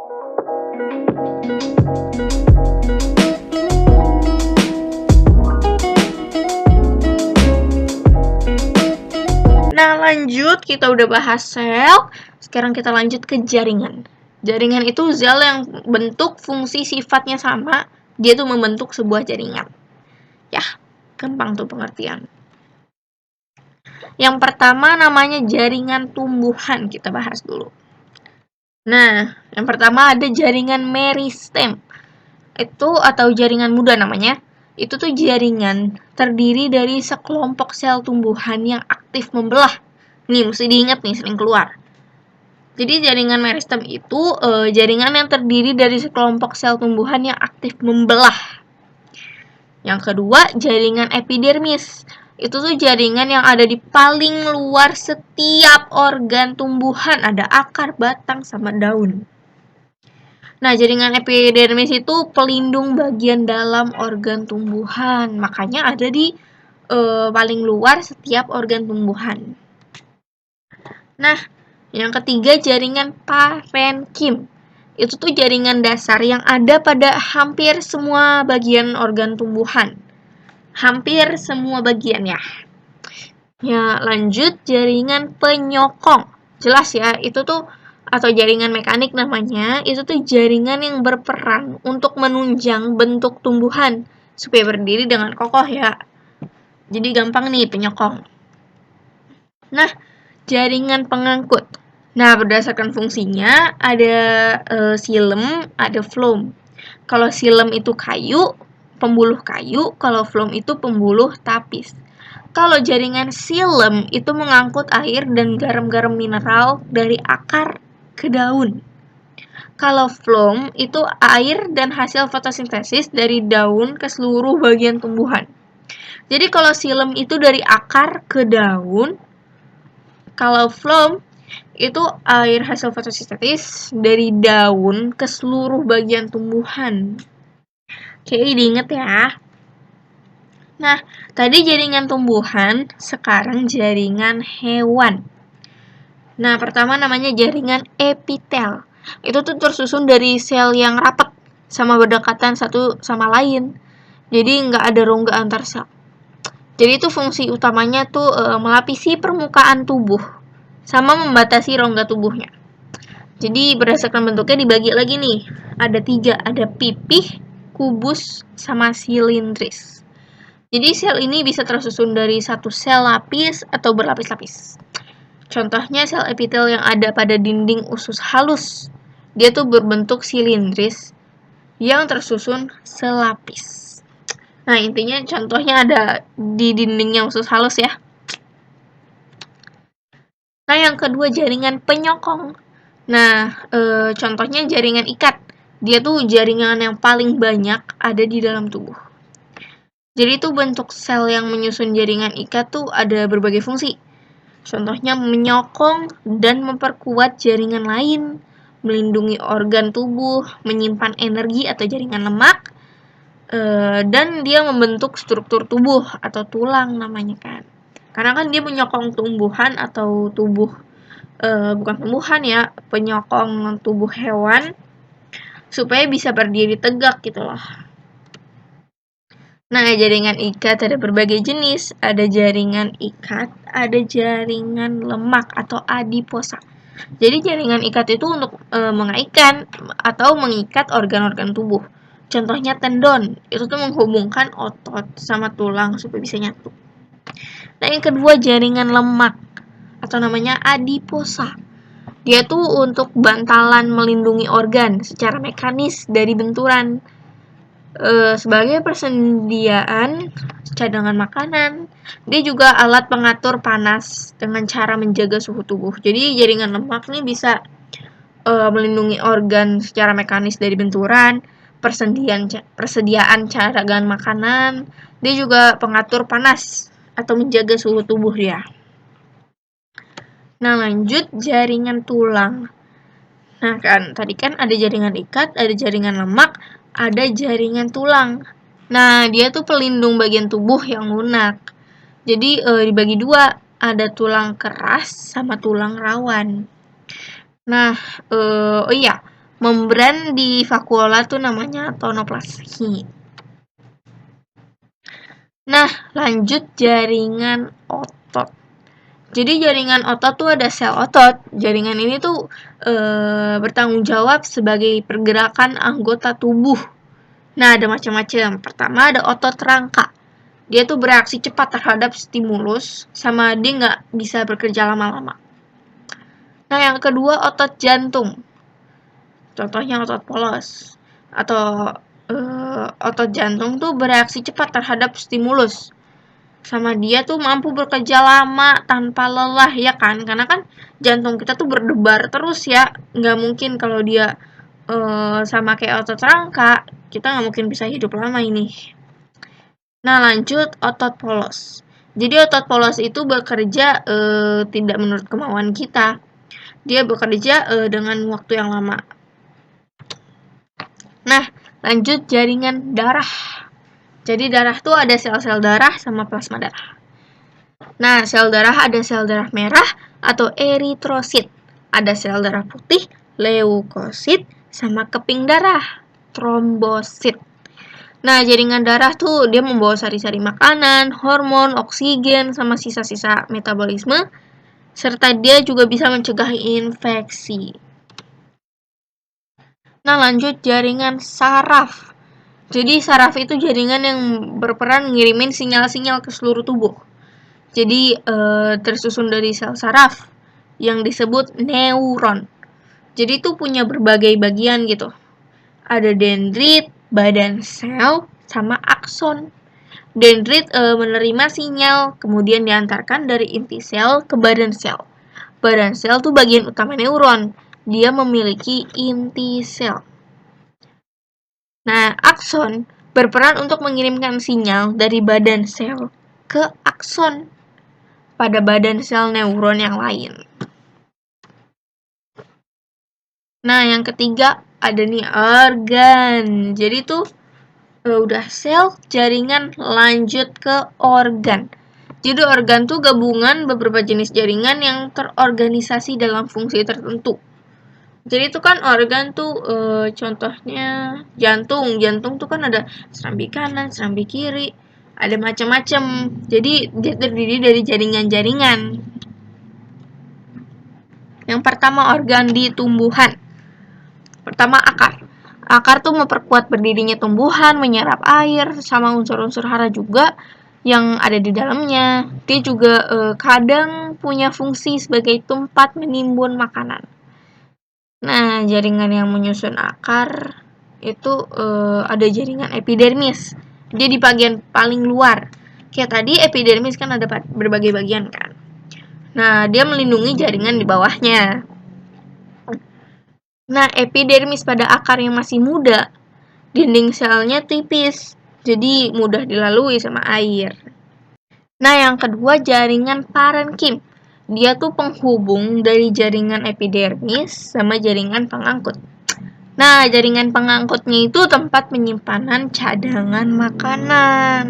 Nah, lanjut, kita udah bahas sel. Sekarang kita lanjut ke jaringan. Jaringan itu sel yang bentuk, fungsi, sifatnya sama. Dia tuh membentuk sebuah jaringan. Ya, gampang tuh pengertian. Yang pertama namanya jaringan tumbuhan. Kita bahas dulu. Nah, yang pertama ada jaringan meristem. Itu atau jaringan muda namanya. Itu tuh jaringan terdiri dari sekelompok sel tumbuhan yang aktif membelah. Nih, mesti diingat nih, sering keluar. Jadi jaringan meristem itu jaringan yang terdiri dari sekelompok sel tumbuhan yang aktif membelah. Yang kedua, jaringan epidermis. Itu tuh jaringan yang ada di paling luar setiap organ tumbuhan. Ada akar, batang, sama daun. Nah, jaringan epidermis itu pelindung bagian dalam organ tumbuhan. Makanya ada di paling luar setiap organ tumbuhan. Nah, yang ketiga jaringan parenkim. Itu tuh jaringan dasar yang ada pada hampir semua bagian organ tumbuhan. Hampir semua bagian ya. Ya, lanjut jaringan penyokong. Jelas ya, itu tuh atau jaringan mekanik namanya, itu tuh jaringan yang berperan untuk menunjang bentuk tumbuhan supaya berdiri dengan kokoh ya. Jadi gampang nih penyokong. Nah, jaringan pengangkut. Nah, berdasarkan fungsinya ada silem, ada phloem. Kalau silem itu kayu, pembuluh kayu, kalau phloem itu pembuluh tapis. Kalau jaringan silem itu mengangkut air dan garam-garam mineral dari akar ke daun. Kalau phloem itu air dan hasil fotosintesis dari daun ke seluruh bagian tumbuhan. Jadi kalau silem itu dari akar ke daun, kalau phloem itu air hasil fotosintesis dari daun ke seluruh bagian tumbuhan. Oke, diingat ya. Nah, tadi jaringan tumbuhan, sekarang jaringan hewan. Nah, pertama namanya jaringan epitel. Itu tuh tersusun dari sel yang rapat sama berdekatan satu sama lain. Jadi nggak ada rongga antar sel. Jadi itu fungsi utamanya tuh melapisi permukaan tubuh sama membatasi rongga tubuhnya. Jadi berdasarkan bentuknya dibagi lagi nih. Ada 3, ada pipih, kubus, sama silindris. Jadi sel ini bisa tersusun dari satu sel lapis atau berlapis-lapis. Contohnya sel epitel yang ada pada dinding usus halus. Dia tuh berbentuk silindris yang tersusun selapis. Nah, intinya contohnya ada di dindingnya usus halus ya. Nah, yang kedua jaringan penyokong. Nah, contohnya jaringan ikat. Dia tuh jaringan yang paling banyak ada di dalam tubuh. Jadi itu bentuk sel yang menyusun jaringan ikat tuh ada berbagai fungsi. Contohnya menyokong dan memperkuat jaringan lain, melindungi organ tubuh, menyimpan energi atau jaringan lemak, dan dia membentuk struktur tubuh atau tulang namanya kan. Karena kan dia menyokong tumbuhan atau tubuh, bukan tumbuhan ya, penyokong tubuh hewan supaya bisa berdiri tegak gitu loh. Nah, jaringan ikat ada berbagai jenis. Ada jaringan ikat, ada jaringan lemak atau adiposa. Jadi jaringan ikat itu untuk mengaitkan atau mengikat organ-organ tubuh. Contohnya tendon, itu tuh menghubungkan otot sama tulang supaya bisa nyatu. Nah, yang kedua jaringan lemak atau namanya adiposa. Dia tuh untuk bantalan melindungi organ secara mekanis dari benturan. Sebagai persediaan cadangan makanan. Dia juga alat pengatur panas dengan cara menjaga suhu tubuh. Jadi jaringan lemak nih bisa melindungi organ secara mekanis dari benturan, persediaan cadangan makanan. Dia juga pengatur panas atau menjaga suhu tubuh dia. Nah, lanjut jaringan tulang. Nah, kan tadi kan ada jaringan ikat, ada jaringan lemak, ada jaringan tulang. Nah, dia tuh pelindung bagian tubuh yang lunak. Jadi dibagi dua, ada tulang keras sama tulang rawan. Nah, oh iya, Membran di vakuola tuh namanya tonoplasmi. Nah, lanjut jaringan otot. Jadi jaringan otot tuh ada sel otot. Jaringan ini tuh bertanggung jawab sebagai pergerakan anggota tubuh. Nah, ada macam-macam. Pertama ada otot rangka. Dia tuh bereaksi cepat terhadap stimulus, sama dia nggak bisa bekerja lama-lama. Nah, yang kedua otot jantung. Contohnya otot polos. Atau otot jantung tuh bereaksi cepat terhadap stimulus. Sama dia tuh mampu bekerja lama tanpa lelah, ya kan? Karena kan jantung kita tuh berdebar terus ya. Nggak mungkin kalau dia sama kayak otot rangka, kita nggak mungkin bisa hidup lama ini. Nah, lanjut otot polos. Jadi otot polos itu bekerja tidak menurut kemauan kita. Dia bekerja dengan waktu yang lama. Nah, lanjut jaringan darah. Jadi darah tuh ada sel-sel darah sama plasma darah. Nah, sel darah ada sel darah merah atau eritrosit. Ada sel darah putih, leukosit, sama keping darah, trombosit. Nah, jaringan darah tuh dia membawa sari-sari makanan, hormon, oksigen, sama sisa-sisa metabolisme, serta dia juga bisa mencegah infeksi. Nah, lanjut jaringan saraf. Jadi saraf itu jaringan yang berperan ngirimin sinyal-sinyal ke seluruh tubuh. Jadi tersusun dari sel saraf yang disebut neuron. Jadi itu punya berbagai bagian gitu. Ada dendrit, badan sel, sama akson. Dendrit menerima sinyal, kemudian diantarkan dari inti sel ke badan sel. Badan sel tuh bagian utama neuron. Dia memiliki inti sel. Nah, akson berperan untuk mengirimkan sinyal dari badan sel ke akson pada badan sel neuron yang lain. Nah, yang ketiga ada nih organ. Jadi tuh udah sel, jaringan, lanjut ke organ. Jadi organ tuh gabungan beberapa jenis jaringan yang terorganisasi dalam fungsi tertentu. Jadi itu kan organ tuh contohnya jantung. Jantung tuh kan ada serambi kanan, serambi kiri, ada macam-macam. Jadi dia terdiri dari jaringan-jaringan. Yang pertama organ di tumbuhan. Pertama akar. Akar tuh memperkuat berdirinya tumbuhan, menyerap air sama unsur-unsur hara juga yang ada di dalamnya. Dia juga kadang punya fungsi sebagai tempat menimbun makanan. Nah, jaringan yang menyusun akar itu ada jaringan epidermis. Dia di bagian paling luar. Kayak tadi epidermis kan ada berbagai bagian kan. Nah, dia melindungi jaringan di bawahnya. Nah, epidermis pada akar yang masih muda, dinding selnya tipis, jadi mudah dilalui sama air. Nah, yang kedua jaringan parenkim. Dia tuh penghubung dari jaringan epidermis sama jaringan pengangkut. Nah, jaringan pengangkutnya itu tempat penyimpanan cadangan makanan.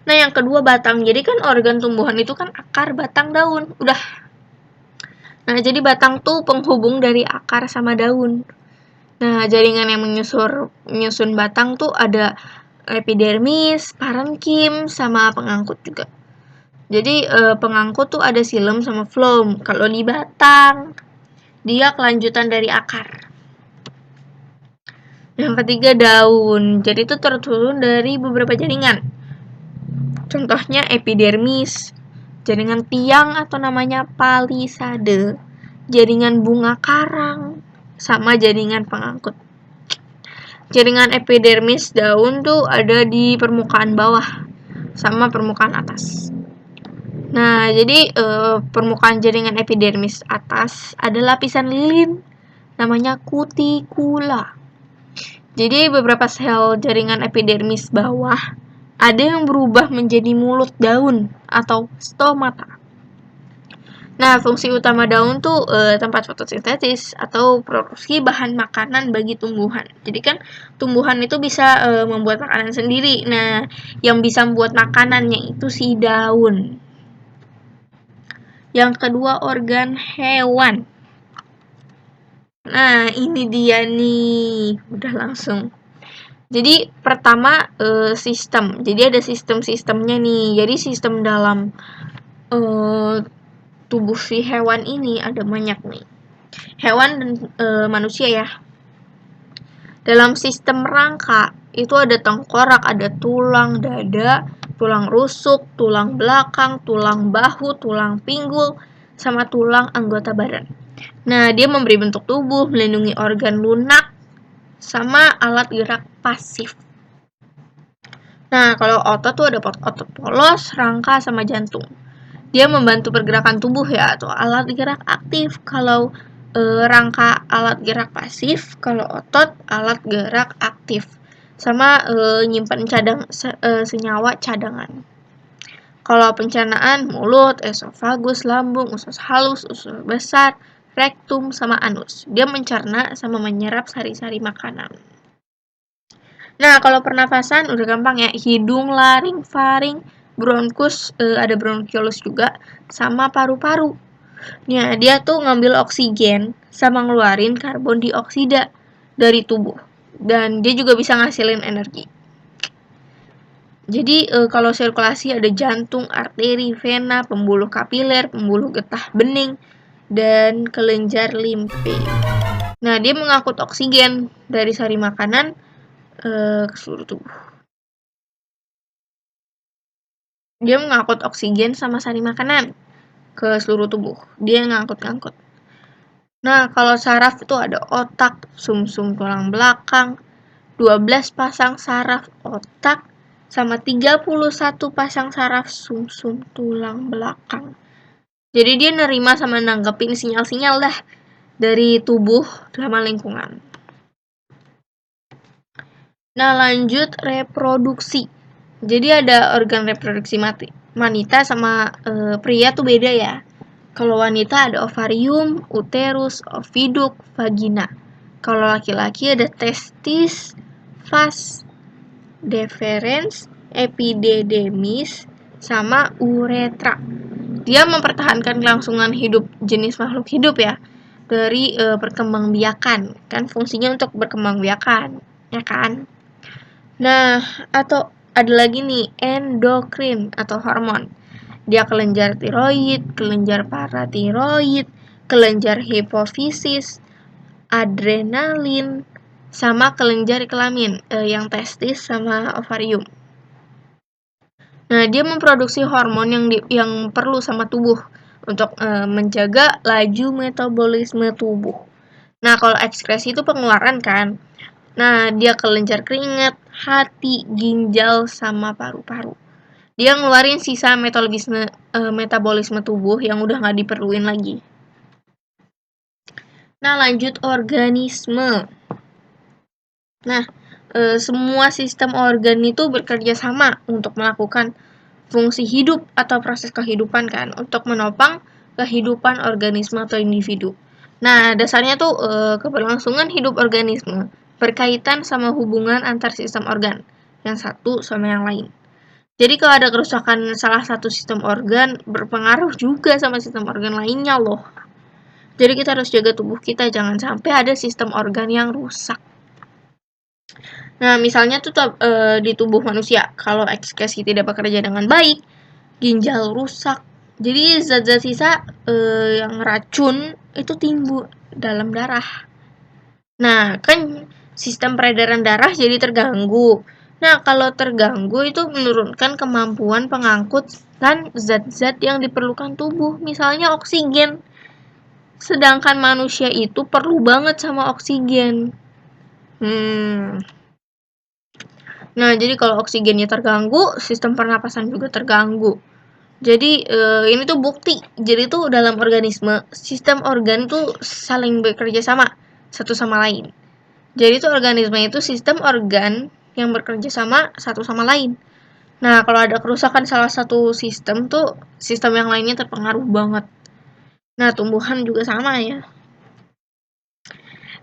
Nah, yang kedua batang. Jadi kan organ tumbuhan itu kan akar, batang, daun. Udah. Nah, jadi batang tuh penghubung dari akar sama daun. Nah, jaringan yang menyusun batang tuh ada epidermis, parenkim, sama pengangkut juga. Jadi pengangkut tuh ada xilem sama floem. Kalau di batang, dia kelanjutan dari akar. Yang ketiga daun. Jadi itu tersusun dari beberapa jaringan. Contohnya epidermis, jaringan tiang atau namanya palisade, jaringan bunga karang, sama jaringan pengangkut. Jaringan epidermis daun tuh ada di permukaan bawah sama permukaan atas. Nah, jadi permukaan jaringan epidermis atas ada lapisan lilin namanya kutikula. Jadi beberapa sel jaringan epidermis bawah ada yang berubah menjadi mulut daun atau stomata. Nah, fungsi utama daun tuh tempat fotosintesis atau produksi bahan makanan bagi tumbuhan. Jadi kan tumbuhan itu bisa membuat makanan sendiri. Nah, yang bisa membuat makanannya itu si daun. Yang kedua organ hewan. Nah, ini dia nih. Udah langsung. Jadi pertama sistem. Jadi ada sistem-sistemnya nih. Jadi sistem dalam tubuh si hewan ini ada banyak nih. Hewan dan manusia ya. Dalam sistem rangka itu ada tengkorak, ada tulang dada, tulang rusuk, tulang belakang, tulang bahu, tulang pinggul, sama tulang anggota badan. Nah, dia memberi bentuk tubuh, melindungi organ lunak, sama alat gerak pasif. Nah, kalau otot tuh ada otot polos, rangka, sama jantung. Dia membantu pergerakan tubuh ya, atau alat gerak aktif. Kalau rangka alat gerak pasif, kalau otot alat gerak aktif, sama nyimpan senyawa cadangan. Kalau pencernaan mulut, esofagus, lambung, usus halus, usus besar, rektum, sama anus. Dia mencerna sama menyerap sari-sari makanan. Nah, kalau pernafasan udah gampang ya, hidung, laring, faring, bronkus, ada bronkiolus juga, sama paru-paru. Nah, dia tuh ngambil oksigen sama ngeluarin karbon dioksida dari tubuh. Dan dia juga bisa ngasilin energi. Jadi kalau sirkulasi ada jantung, arteri, vena, pembuluh kapiler, pembuluh getah bening, dan kelenjar limfe. Nah, dia mengangkut oksigen dari sari makanan ke seluruh tubuh. Dia mengangkut oksigen sama sari makanan ke seluruh tubuh. Dia ngangkut-ngangkut. Nah, kalau saraf itu ada otak, sumsum tulang belakang, 12 pasang saraf otak, sama 31 pasang saraf sumsum tulang belakang. Jadi dia nerima sama nanggepin sinyal-sinyal dah dari tubuh sama lingkungan. Nah, lanjut reproduksi. Jadi ada organ reproduksi wanita sama pria tuh beda ya. Kalau wanita ada ovarium, uterus, oviduk, vagina. Kalau laki-laki ada testis, vas deferens, epididymis, sama uretra. Dia mempertahankan kelangsungan hidup jenis makhluk hidup ya, dari perkembangbiakan. Kan fungsinya untuk berkembangbiakan, ya kan? Nah, atau ada lagi nih endokrin atau hormon. Dia kelenjar tiroid, kelenjar paratiroid, kelenjar hipofisis, adrenalin, sama kelenjar kelamin yang testis sama ovarium. Nah, dia memproduksi hormon yang perlu sama tubuh untuk menjaga laju metabolisme tubuh. Nah, kalau ekskresi itu pengeluaran kan. Nah, dia kelenjar keringat, hati, ginjal, sama paru-paru. Dia ngeluarin sisa metabolisme tubuh yang udah nggak diperluin lagi. Nah, lanjut organisme. Nah, semua sistem organ itu bekerja sama untuk melakukan fungsi hidup atau proses kehidupan kan, untuk menopang kehidupan organisme atau individu. Nah, dasarnya tuh keberlangsungan hidup organisme berkaitan sama hubungan antar sistem organ, yang satu sama yang lain. Jadi kalau ada kerusakan salah satu sistem organ, berpengaruh juga sama sistem organ lainnya loh. Jadi kita harus jaga tubuh kita, jangan sampai ada sistem organ yang rusak. Nah, misalnya tuh di tubuh manusia, kalau ekskresi tidak bekerja dengan baik, ginjal rusak. Jadi zat-zat sisa yang racun itu timbul dalam darah. Nah, kan sistem peredaran darah jadi terganggu. Nah, kalau terganggu itu menurunkan kemampuan pengangkut dan zat-zat yang diperlukan tubuh, misalnya oksigen. Sedangkan manusia itu perlu banget sama oksigen. Nah, jadi kalau oksigennya terganggu, sistem pernapasan juga terganggu. Jadi ini tuh bukti. Jadi tuh dalam organisme, sistem organ tuh saling bekerja sama satu sama lain. Jadi tuh organisme itu sistem organ yang bekerja sama satu sama lain. Nah, kalau ada kerusakan salah satu sistem tuh, sistem yang lainnya terpengaruh banget. Nah, tumbuhan juga sama ya.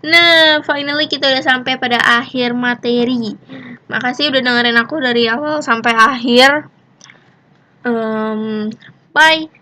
Nah, finally kita udah sampai pada akhir materi. Makasih udah dengerin aku dari awal sampai akhir. Bye.